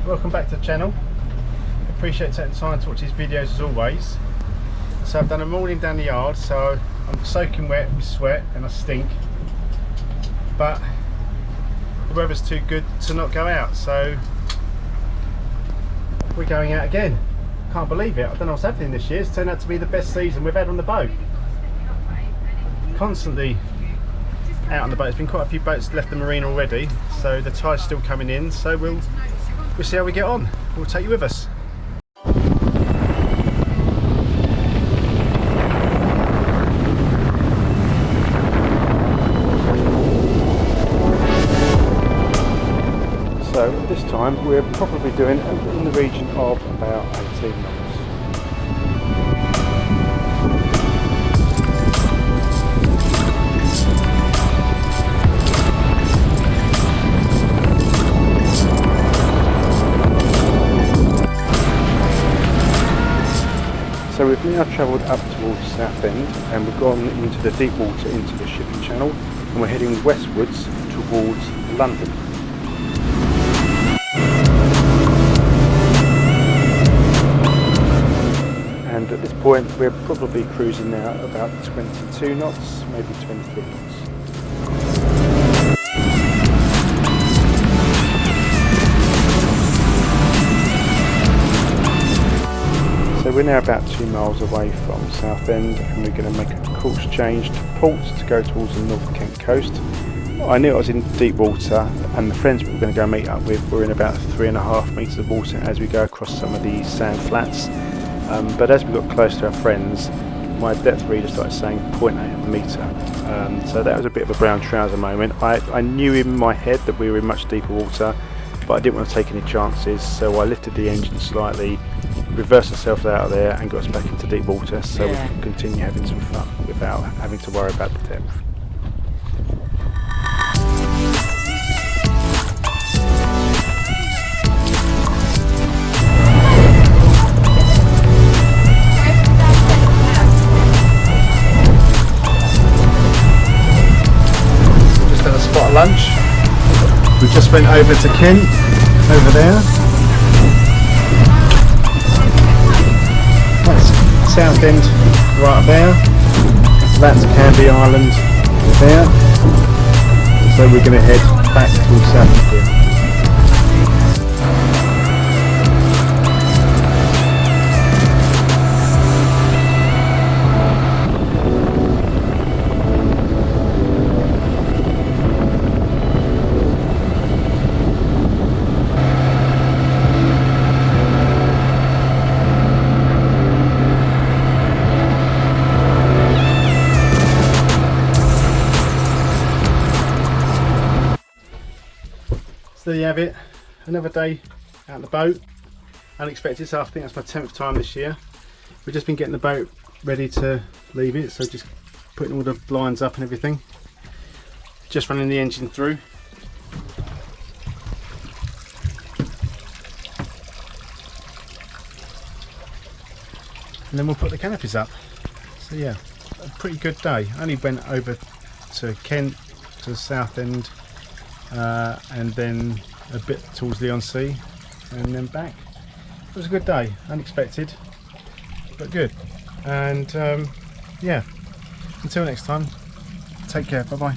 welcome back to the channel. Appreciate taking the time to watch these videos as always. So I've done a morning down the yard, so I'm soaking wet with sweat and I stink, but the weather's too good to not go out, so we're going out again. Can't believe it. I don't know what's happening this year. It's turned out to be the best season we've had on the boat. Constantly out on the boat. There's been quite a few boats left the marina already, so the tide's still coming in, so we'll see how we get on. We'll take you with us. So at this time we're probably doing in the region of about 18 knots. So we've now travelled up towards Southend and we've gone into the deep water into the shipping channel, and we're heading westwards towards London. And at this point we're probably cruising now about 22 knots, maybe 23 knots. So we're now about 2 miles away from Southend, and we're going to make a course change to port to go towards the North Kent coast. I knew I was in deep water, and the friends we were going to go meet up with were in about 3.5 metres of water as we go across some of these sand flats. But as we got close to our friends, my depth reader started saying 0.8 metre. So that was a bit of a brown trouser moment. I knew in my head that we were in much deeper water, but I didn't want to take any chances, so I lifted the engine slightly, reversed ourselves out of there and got us back into deep water, so we can continue having some fun without having to worry about the depth. Just had a spot of lunch. We just went over to Kent, over there. That's Southend right there. That's Canby Island there. So we're going to head back towards Southend here. So there you have it, another day out on the boat, unexpected. So I think that's my 10th time this year. We've just been getting the boat ready to leave it, so just putting all the blinds up and everything, just running the engine through. And then we'll put the canopies up. So yeah, a pretty good day. I only went over to Kent, to the Southend, and then a bit towards Leigh-on-Sea and then back. It was a good day, unexpected but good. And yeah, until next time, take care, bye bye.